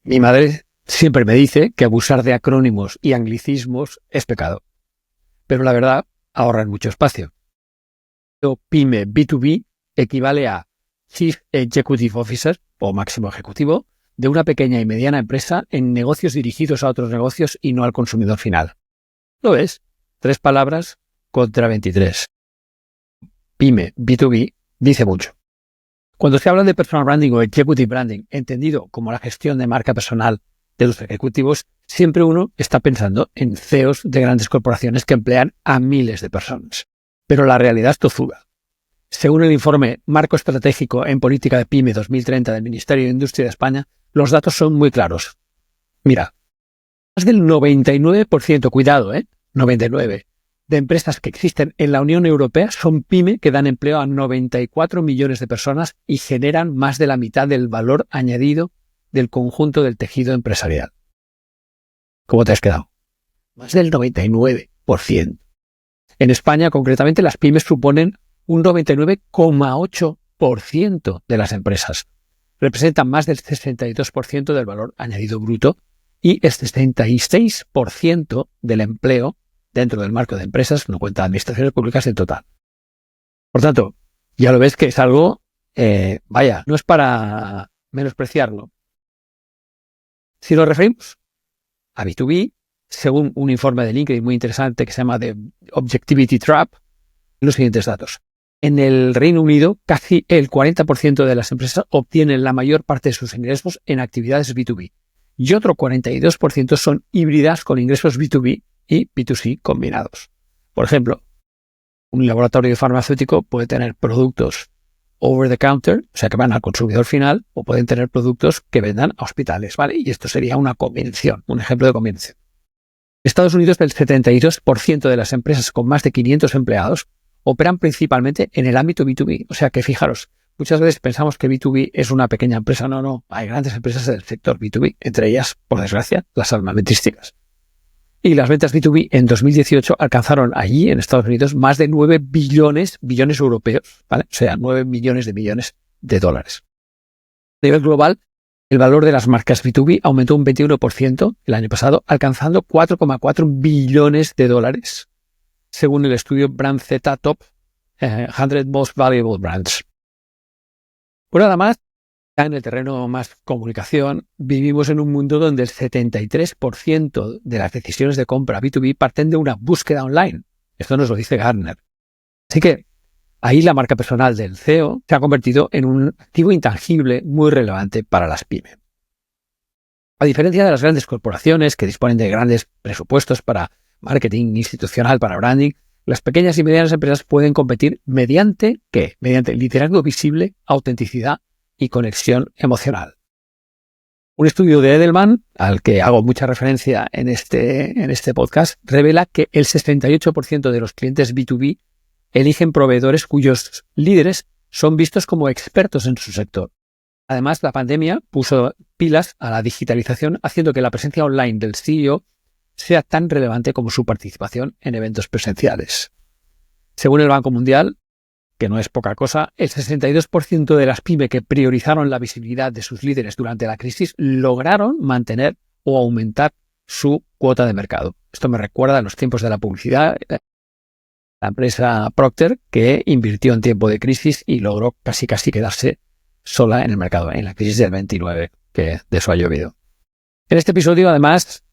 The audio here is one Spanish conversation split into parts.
Mi madre siempre me dice que abusar de acrónimos y anglicismos es pecado. Pero la verdad, ahorran mucho espacio. PYME B2B equivale a Chief Executive Officer, o máximo ejecutivo, de una pequeña y mediana empresa en negocios dirigidos a otros negocios y no al consumidor final. ¿Lo ves? 3 palabras contra 23. PYME B2B dice mucho. Cuando se habla de personal branding o executive branding, entendido como la gestión de marca personal de los ejecutivos, siempre uno está pensando en CEOs de grandes corporaciones que emplean a miles de personas. Pero la realidad es tozuda. Según el informe Marco Estratégico en Política de PYME 2030 del Ministerio de Industria de España, los datos son muy claros. Mira, más del 99%, cuidado, 99%, de empresas que existen en la Unión Europea son PYME que dan empleo a 94 millones de personas y generan más de la mitad del valor añadido del conjunto del tejido empresarial. ¿Cómo te has quedado? Más del 99%. En España, concretamente, las pymes suponen un 99,8% de las empresas. Representan más del 62% del valor añadido bruto y el 66% del empleo dentro del marco de empresas, no cuenta administraciones públicas en total. Por tanto, ya lo ves que es algo, no es para menospreciarlo. Si nos referimos a B2B, según un informe de LinkedIn muy interesante que se llama The Objectivity Trap, los siguientes datos. En el Reino Unido, casi el 40% de las empresas obtienen la mayor parte de sus ingresos en actividades B2B y otro 42% son híbridas con ingresos B2B y B2C combinados. Por ejemplo, un laboratorio farmacéutico puede tener productos over the counter, o sea que van al consumidor final, o pueden tener productos que vendan a hospitales, ¿vale? Y esto sería una combinación, un ejemplo de combinación. En Estados Unidos, el 72% de las empresas con más de 500 empleados operan principalmente en el ámbito B2B. O sea que fijaros, muchas veces pensamos que B2B es una pequeña empresa. No. Hay grandes empresas del sector B2B, entre ellas, por desgracia, las armamentísticas. Y las ventas B2B en 2018 alcanzaron allí, en Estados Unidos, más de 9 billones europeos, ¿vale? O sea, 9 millones de dólares. A nivel global, el valor de las marcas B2B aumentó un 21% el año pasado, alcanzando 4,4 billones de dólares, según el estudio Brand Z Top 100 Most Valuable Brands. Por nada más, en el terreno más comunicación, vivimos en un mundo donde el 73% de las decisiones de compra B2B parten de una búsqueda online. Esto nos lo dice Gartner. Así que ahí la marca personal del CEO se ha convertido en un activo intangible muy relevante para las pymes. A diferencia de las grandes corporaciones que disponen de grandes presupuestos para marketing institucional, para branding, las pequeñas y medianas empresas pueden competir mediante liderazgo visible, autenticidad y conexión emocional. Un estudio de Edelman, al que hago mucha referencia en este podcast, revela que el 68% de los clientes B2B eligen proveedores cuyos líderes son vistos como expertos en su sector. Además, la pandemia puso pilas a la digitalización, haciendo que la presencia online del CEO sea tan relevante como su participación en eventos presenciales. Según el Banco Mundial, que no es poca cosa, el 62% de las pymes que priorizaron la visibilidad de sus líderes durante la crisis lograron mantener o aumentar su cuota de mercado. Esto me recuerda a los tiempos de la publicidad. La empresa Procter, que invirtió en tiempo de crisis y logró casi quedarse sola en el mercado, en la crisis del 29, que de eso ha llovido. En este episodio, además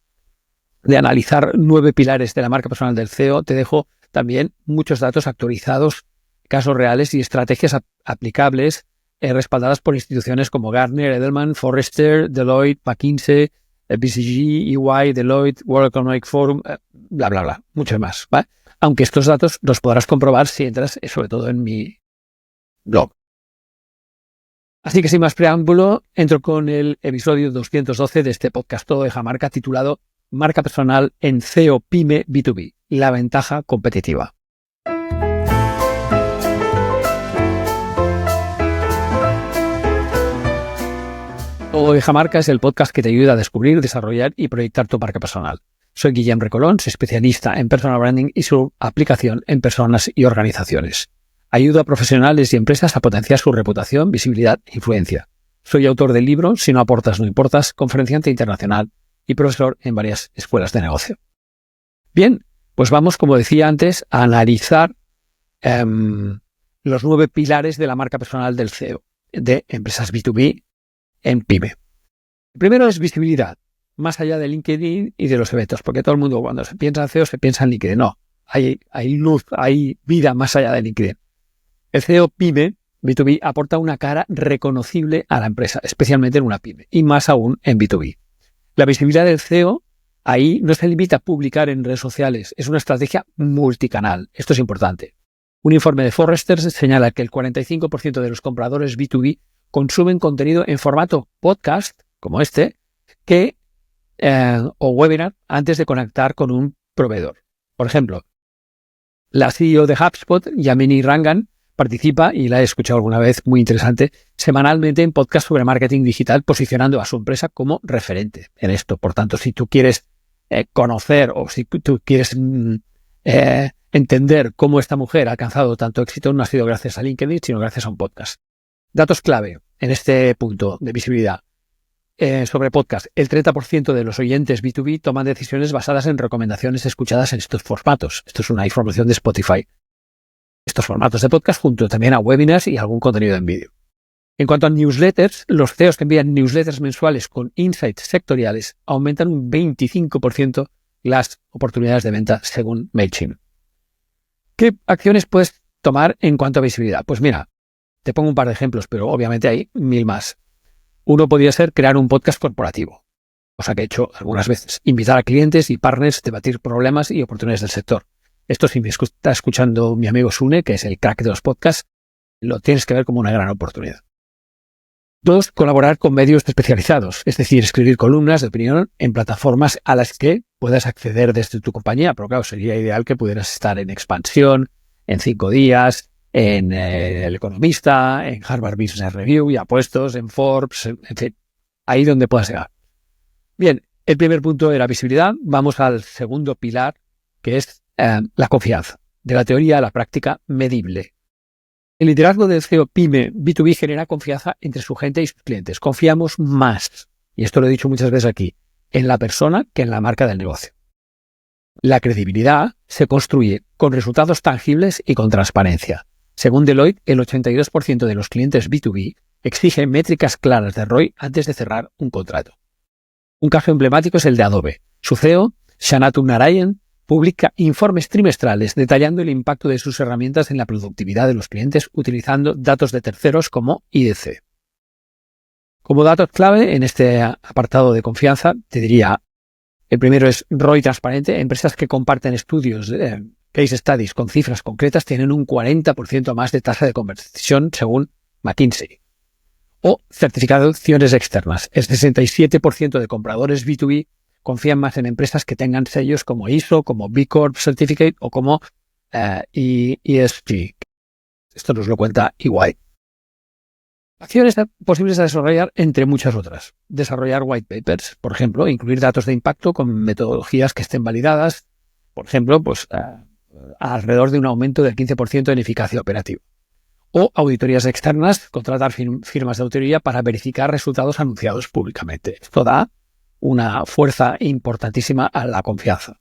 de analizar 9 pilares de la marca personal del CEO, te dejo también muchos datos actualizados, casos reales y estrategias aplicables respaldadas por instituciones como Gartner, Edelman, Forrester, Deloitte, McKinsey, BCG, EY, Deloitte, World Economic Forum, bla, bla, bla, mucho más, ¿vale? Aunque estos datos los podrás comprobar si entras, sobre todo en mi blog. Así que sin más preámbulo, entro con el episodio 212 de este podcast Todo deja marca, titulado Marca personal en CEO PYME B2B, la ventaja competitiva. Todo deja marca es el podcast que te ayuda a descubrir, desarrollar y proyectar tu marca personal. Soy Guillem Recolón, soy especialista en personal branding y su aplicación en personas y organizaciones. Ayudo a profesionales y empresas a potenciar su reputación, visibilidad e influencia. Soy autor del libro Si no aportas, no importas, conferenciante internacional y profesor en varias escuelas de negocio. Bien, pues vamos, como decía antes, a analizar los 9 pilares de la marca personal del CEO de empresas B2B en PyME. El primero es visibilidad, más allá de LinkedIn y de los eventos, porque todo el mundo cuando se piensa en CEO se piensa en LinkedIn. No, hay luz, hay vida más allá de LinkedIn. El CEO PyME B2B aporta una cara reconocible a la empresa, especialmente en una PyME, y más aún en B2B. La visibilidad del CEO ahí no se limita a publicar en redes sociales, es una estrategia multicanal. Esto es importante. Un informe de Forrester señala que el 45% de los compradores B2B consumen contenido en formato podcast, como este, o webinar antes de conectar con un proveedor. Por ejemplo, la CEO de HubSpot, Yamini Rangan, participa, y la he escuchado alguna vez, muy interesante, semanalmente en podcast sobre marketing digital, posicionando a su empresa como referente en esto. Por tanto, si tú quieres conocer o si tú quieres entender cómo esta mujer ha alcanzado tanto éxito, no ha sido gracias a LinkedIn, sino gracias a un podcast. Datos clave en este punto de visibilidad. Sobre podcast, el 30% de los oyentes B2B toman decisiones basadas en recomendaciones escuchadas en estos formatos. Esto es una información de Spotify. Estos formatos de podcast junto también a webinars y algún contenido en vídeo. En cuanto a newsletters, los CEOs que envían newsletters mensuales con insights sectoriales aumentan un 25% las oportunidades de venta según MailChimp. ¿Qué acciones puedes tomar en cuanto a visibilidad? Pues mira, te pongo un par de ejemplos, pero obviamente hay 1000 más. Uno podría ser crear un podcast corporativo, cosa que he hecho algunas veces. Invitar a clientes y partners, debatir problemas y oportunidades del sector. Esto, si me está escuchando mi amigo Sune, que es el crack de los podcasts, lo tienes que ver como una gran oportunidad. 2, colaborar con medios especializados, es decir, escribir columnas de opinión en plataformas a las que puedas acceder desde tu compañía. Pero claro, sería ideal que pudieras estar en Expansión, en 5 días, en El Economista, en Harvard Business Review, ya puestos, en Forbes, en fin, ahí donde puedas llegar. Bien, el primer punto era visibilidad. Vamos al segundo pilar, que es la confianza. De la teoría a la práctica medible. El liderazgo del CEO PyME B2B genera confianza entre su gente y sus clientes. Confiamos más, y esto lo he dicho muchas veces aquí, en la persona que en la marca del negocio. La credibilidad se construye con resultados tangibles y con transparencia. Según Deloitte, el 82% de los clientes B2B exigen métricas claras de ROI antes de cerrar un contrato. Un caso emblemático es el de Adobe. Su CEO, Shanatu Narayan, publica informes trimestrales detallando el impacto de sus herramientas en la productividad de los clientes utilizando datos de terceros como IDC. Como datos clave en este apartado de confianza, te diría, el primero es ROI transparente. Empresas que comparten estudios, case studies con cifras concretas tienen un 40% más de tasa de conversión según McKinsey. O certificaciones externas. El 67% de compradores B2B confían más en empresas que tengan sellos como ISO, como B Corp Certificate o como ESG. Esto nos lo cuenta EY. Acciones posibles a desarrollar entre muchas otras. Desarrollar white papers, por ejemplo, incluir datos de impacto con metodologías que estén validadas, por ejemplo, pues alrededor de un aumento del 15% en eficacia operativa. O auditorías externas, contratar firmas de auditoría para verificar resultados anunciados públicamente. Esto da una fuerza importantísima a la confianza.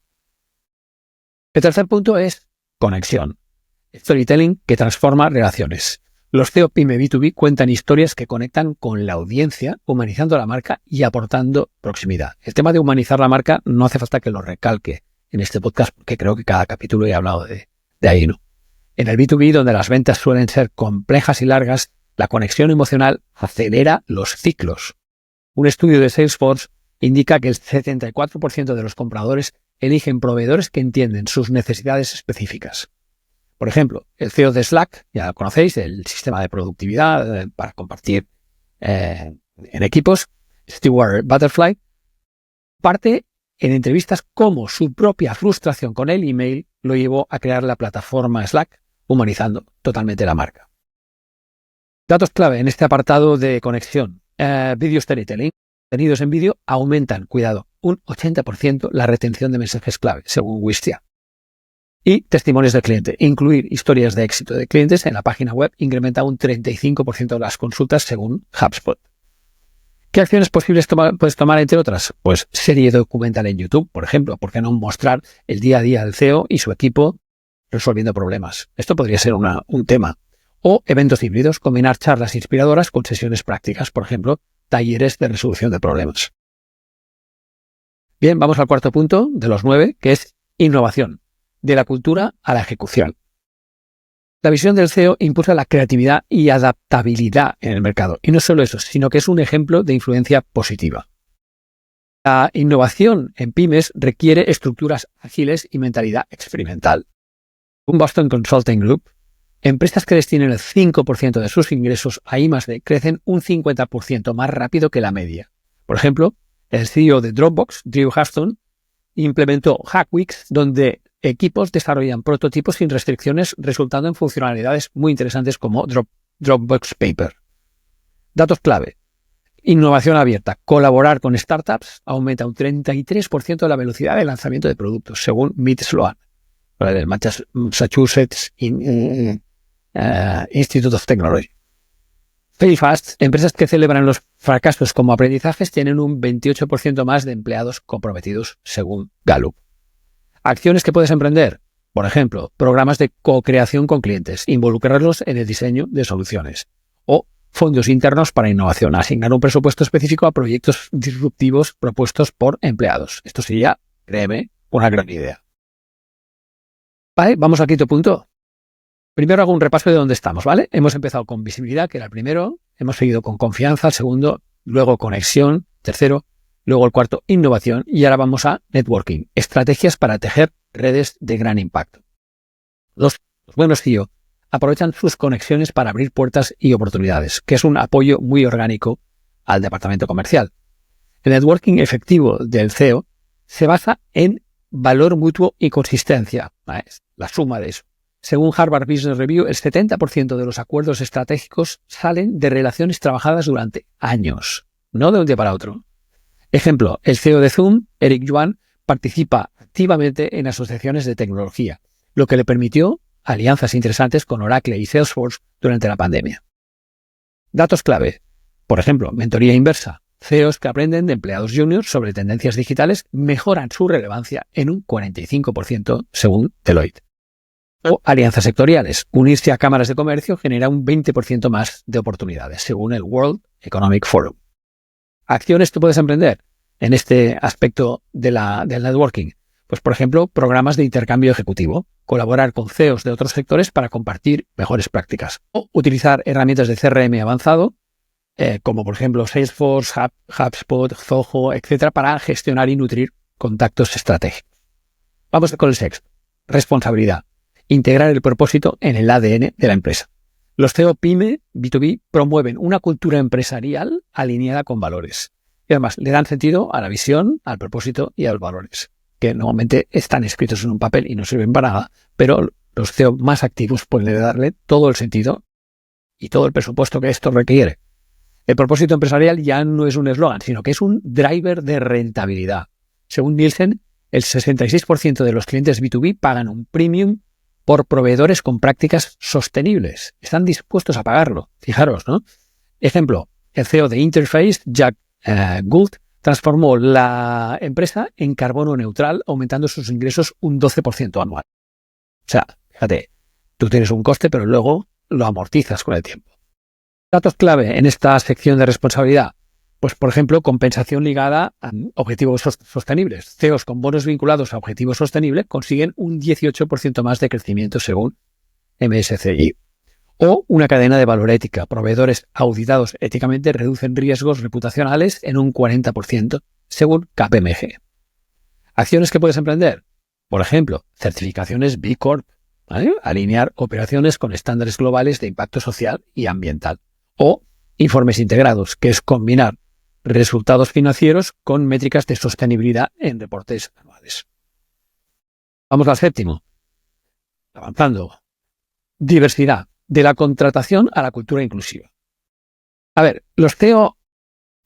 El tercer punto es conexión. Storytelling que transforma relaciones. Los CEO PyME B2B cuentan historias que conectan con la audiencia, humanizando la marca y aportando proximidad. El tema de humanizar la marca no hace falta que lo recalque en este podcast, porque creo que cada capítulo he hablado de ahí, ¿no? En el B2B, donde las ventas suelen ser complejas y largas, la conexión emocional acelera los ciclos. Un estudio de Salesforce indica que el 74% de los compradores eligen proveedores que entienden sus necesidades específicas. Por ejemplo, el CEO de Slack, ya lo conocéis, el sistema de productividad para compartir en equipos, Stewart Butterfly, parte en entrevistas cómo su propia frustración con el email lo llevó a crear la plataforma Slack, humanizando totalmente la marca. Datos clave en este apartado de conexión. Video storytelling. Contenidos en vídeo aumentan, cuidado, un 80% la retención de mensajes clave, según Wistia. Y testimonios del cliente. Incluir historias de éxito de clientes en la página web incrementa un 35% las consultas, según HubSpot. ¿Qué acciones posibles puedes tomar, entre otras? Pues serie documental en YouTube, por ejemplo. ¿Por qué no mostrar el día a día del CEO y su equipo resolviendo problemas? Esto podría ser un tema. O eventos híbridos, combinar charlas inspiradoras con sesiones prácticas, por ejemplo, talleres de resolución de problemas. Bien, vamos al cuarto punto de los 9, que es innovación, de la cultura a la ejecución. La visión del CEO impulsa la creatividad y adaptabilidad en el mercado. Y no solo eso, sino que es un ejemplo de influencia positiva. La innovación en pymes requiere estructuras ágiles y mentalidad experimental. Un Boston Consulting Group, empresas que destinen el 5% de sus ingresos a I+D crecen un 50% más rápido que la media. Por ejemplo, el CEO de Dropbox, Drew Houston, implementó Hackweeks, donde equipos desarrollan prototipos sin restricciones, resultando en funcionalidades muy interesantes como Dropbox Paper. Datos clave. Innovación abierta. Colaborar con startups aumenta un 33% la velocidad de lanzamiento de productos, según Meet Sloan, del Massachusetts Institute of Technology. Fail Fast. Empresas que celebran los fracasos como aprendizajes tienen un 28% más de empleados comprometidos, según Gallup. Acciones que puedes emprender. Por ejemplo, programas de co-creación con clientes, involucrarlos en el diseño de soluciones. O fondos internos para innovación, asignar un presupuesto específico a proyectos disruptivos propuestos por empleados. Esto sería, créeme, una gran idea. Vale, vamos al quinto punto. Primero hago un repaso de dónde estamos, ¿vale? Hemos empezado con visibilidad, que era el primero. Hemos seguido con confianza, el segundo. Luego conexión, tercero. Luego el cuarto, innovación, y ahora vamos a networking, estrategias para tejer redes de gran impacto. Los buenos CEO aprovechan sus conexiones para abrir puertas y oportunidades, que es un apoyo muy orgánico al departamento comercial. El networking efectivo del CEO se basa en valor mutuo y consistencia, la suma de eso. Según Harvard Business Review, el 70% de los acuerdos estratégicos salen de relaciones trabajadas durante años, no de un día para otro. Ejemplo, el CEO de Zoom, Eric Yuan, participa activamente en asociaciones de tecnología, lo que le permitió alianzas interesantes con Oracle y Salesforce durante la pandemia. Datos clave. Por ejemplo, mentoría inversa. CEOs que aprenden de empleados juniors sobre tendencias digitales mejoran su relevancia en un 45% según Deloitte. O alianzas sectoriales. Unirse a cámaras de comercio genera un 20% más de oportunidades, según el World Economic Forum. Acciones que puedes emprender en este aspecto del networking. Pues, por ejemplo, programas de intercambio ejecutivo, colaborar con CEOs de otros sectores para compartir mejores prácticas. O utilizar herramientas de CRM avanzado, como por ejemplo Salesforce, HubSpot, Zoho, etcétera, para gestionar y nutrir contactos estratégicos. Vamos con el sexto. Responsabilidad. Integrar el propósito en el ADN de la empresa. Los CEO PYME B2B promueven una cultura empresarial alineada con valores. Y además le dan sentido a la visión, al propósito y a los valores, que normalmente están escritos en un papel y no sirven para nada, pero los CEO más activos pueden darle todo el sentido y todo el presupuesto que esto requiere. El propósito empresarial ya no es un eslogan, sino que es un driver de rentabilidad. Según Nielsen, el 66% de los clientes B2B pagan un premium por proveedores con prácticas sostenibles. Están dispuestos a pagarlo. Fijaros, ¿no? Ejemplo, el CEO de Interface, Jack Gould, transformó la empresa en carbono neutral, aumentando sus ingresos un 12% anual. O sea, fíjate, tú tienes un coste, pero luego lo amortizas con el tiempo. Datos clave en esta sección de responsabilidad. Pues, por ejemplo, compensación ligada a objetivos sostenibles. CEOs con bonos vinculados a objetivos sostenibles consiguen un 18% más de crecimiento según MSCI. O una cadena de valor ética. Proveedores auditados éticamente reducen riesgos reputacionales en un 40% según KPMG. Acciones que puedes emprender. Por ejemplo, certificaciones B Corp. ¿Vale? Alinear operaciones con estándares globales de impacto social y ambiental. O informes integrados, que es combinar resultados financieros con métricas de sostenibilidad en reportes anuales. Vamos al séptimo. Avanzando. Diversidad. De la contratación a la cultura inclusiva. A ver, los CEO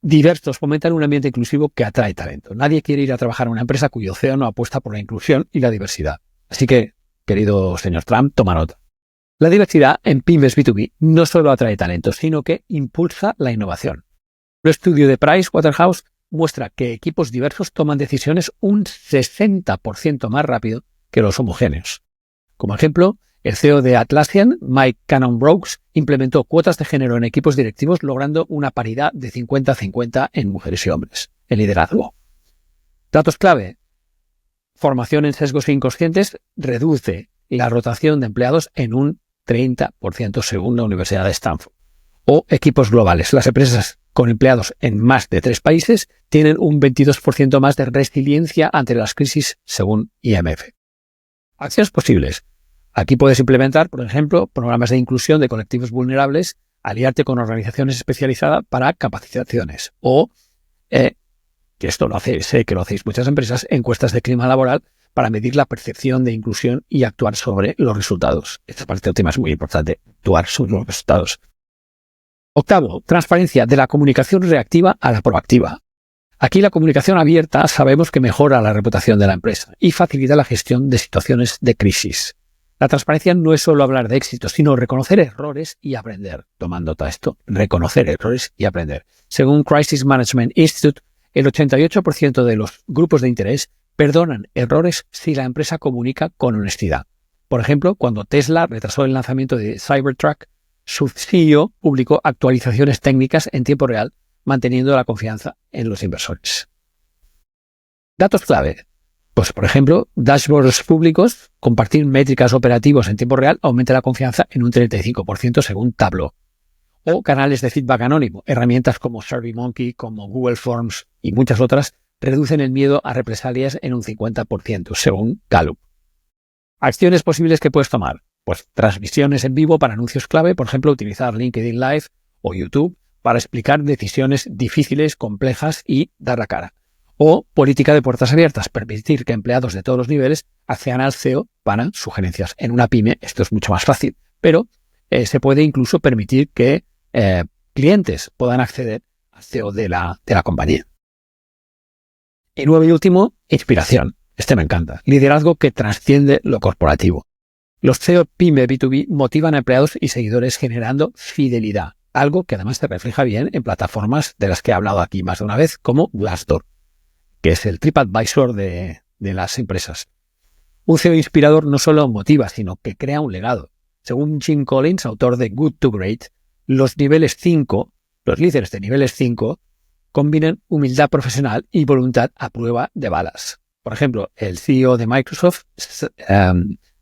diversos fomentan un ambiente inclusivo que atrae talento. Nadie quiere ir a trabajar a una empresa cuyo CEO no apuesta por la inclusión y la diversidad. Así que, querido señor Trump, toma nota. La diversidad en pymes B2B no solo atrae talento, sino que impulsa la innovación. Un estudio de Pricewaterhouse muestra que equipos diversos toman decisiones un 60% más rápido que los homogéneos. Como ejemplo, el CEO de Atlassian, Mike Cannon-Brookes, implementó cuotas de género en equipos directivos logrando una paridad de 50-50 en mujeres y hombres en liderazgo. Datos clave. Formación en sesgos inconscientes reduce la rotación de empleados en un 30% según la Universidad de Stanford. O equipos globales. Las empresas con empleados en más de 3 países tienen un 22% más de resiliencia ante las crisis según IMF. Acciones posibles. Aquí puedes implementar, por ejemplo, programas de inclusión de colectivos vulnerables, aliarte con organizaciones especializadas para capacitaciones o, que esto lo hacéis, sé que lo hacéis muchas empresas, encuestas de clima laboral para medir la percepción de inclusión y actuar sobre los resultados. Esta parte última es muy importante, actuar sobre los resultados. Octavo, transparencia de la comunicación reactiva a la proactiva. Aquí la comunicación abierta sabemos que mejora la reputación de la empresa y facilita la gestión de situaciones de crisis. La transparencia no es solo hablar de éxito, sino reconocer errores y aprender. Tomando todo esto, reconocer errores y aprender. Según Crisis Management Institute, el 88% de los grupos de interés perdonan errores si la empresa comunica con honestidad. Por ejemplo, cuando Tesla retrasó el lanzamiento de Cybertruck, su CEO publicó actualizaciones técnicas en tiempo real, manteniendo la confianza en los inversores. Datos clave. Pues, por ejemplo, dashboards públicos, compartir métricas operativas en tiempo real aumenta la confianza en un 35% según Tableau. O canales de feedback anónimo, herramientas como SurveyMonkey, como Google Forms y muchas otras, reducen el miedo a represalias en un 50% según Gallup. Acciones posibles que puedes tomar. Pues transmisiones en vivo para anuncios clave, por ejemplo, utilizar LinkedIn Live o YouTube para explicar decisiones difíciles, complejas y dar la cara. O política de puertas abiertas, permitir que empleados de todos los niveles accedan al CEO para sugerencias. En una pyme esto es mucho más fácil, pero se puede incluso permitir que clientes puedan acceder al CEO de la compañía. Y nuevo y último, inspiración. Este me encanta. Liderazgo que trasciende lo corporativo. Los CEO PYME B2B motivan a empleados y seguidores generando fidelidad, algo que además se refleja bien en plataformas de las que he hablado aquí más de una vez, como Glassdoor, que es el TripAdvisor de las empresas. Un CEO inspirador no solo motiva, sino que crea un legado. Según Jim Collins, autor de Good to Great, los líderes de niveles 5, combinan humildad profesional y voluntad a prueba de balas. Por ejemplo, el CEO de Microsoft,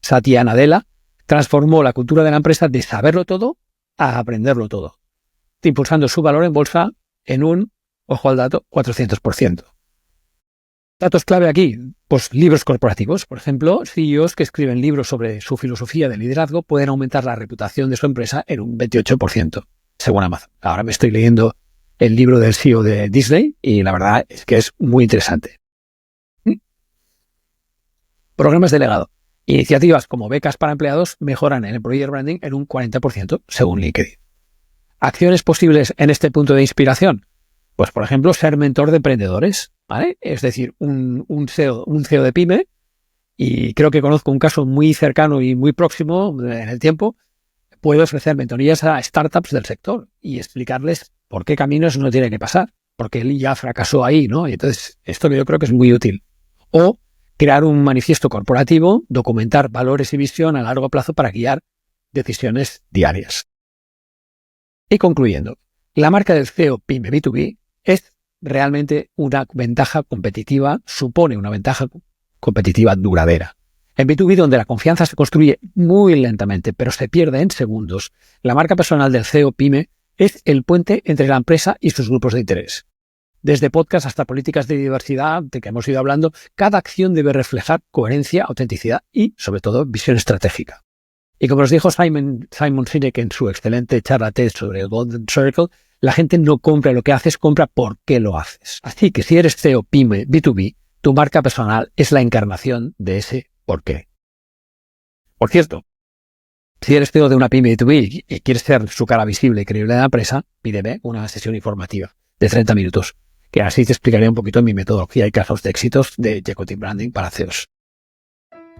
Satya Nadella, transformó la cultura de la empresa de saberlo todo a aprenderlo todo, impulsando su valor en bolsa en un, ojo al dato, 400%. Datos clave aquí, pues libros corporativos. Por ejemplo, CEOs que escriben libros sobre su filosofía de liderazgo pueden aumentar la reputación de su empresa en un 28%, según Amazon. Ahora me estoy leyendo el libro del CEO de Disney y la verdad es que es muy interesante. Programas de legado. Iniciativas como becas para empleados mejoran el employer branding en un 40% según LinkedIn. Acciones posibles en este punto de inspiración. Pues, por ejemplo, ser mentor de emprendedores, ¿vale? Es decir, un CEO de pyme, y creo que conozco un caso muy cercano y muy próximo en el tiempo, puede ofrecer mentorías a startups del sector y explicarles por qué caminos no tiene que pasar, porque él ya fracasó ahí, ¿no? Y entonces, esto yo creo que es muy útil. O crear un manifiesto corporativo, documentar valores y visión a largo plazo para guiar decisiones diarias. Y concluyendo, la marca del CEO PYME B2B es realmente una ventaja competitiva, supone una ventaja competitiva duradera. En B2B, donde la confianza se construye muy lentamente, pero se pierde en segundos, la marca personal del CEO PYME es el puente entre la empresa y sus grupos de interés. Desde podcast hasta políticas de diversidad, de que hemos ido hablando, cada acción debe reflejar coherencia, autenticidad y, sobre todo, visión estratégica. Y como nos dijo Simon Sinek en su excelente charla TED sobre el Golden Circle, la gente no compra lo que haces, compra por qué lo haces. Así que si eres CEO PYME B2B, tu marca personal es la encarnación de ese por qué. Por cierto, si eres CEO de una PYME B2B y quieres ser su cara visible y creíble de la empresa, pídeme una sesión informativa de 30 minutos, que así te explicaré un poquito mi metodología y casos de éxitos de Executive Branding para CEOs.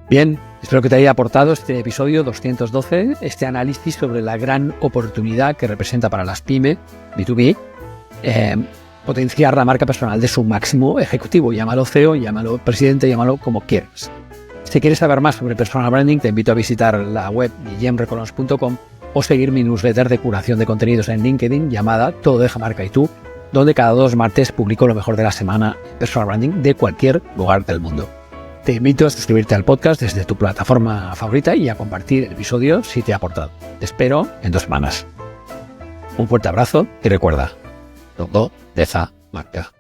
Bien, espero que te haya aportado este episodio 212, este análisis sobre la gran oportunidad que representa para las PYME B2B potenciar la marca personal de su máximo ejecutivo. Llámalo CEO, llámalo presidente, llámalo como quieras. Si quieres saber más sobre personal branding, te invito a visitar la web guillemrecolons.com o seguir mi newsletter de curación de contenidos en LinkedIn llamada Todo deja marca y tú, donde cada 2 martes publico lo mejor de la semana en personal branding de cualquier lugar del mundo. Te invito a suscribirte al podcast desde tu plataforma favorita y a compartir el episodio si te ha aportado. Te espero en 2 semanas. Un fuerte abrazo y recuerda, todo deja marca.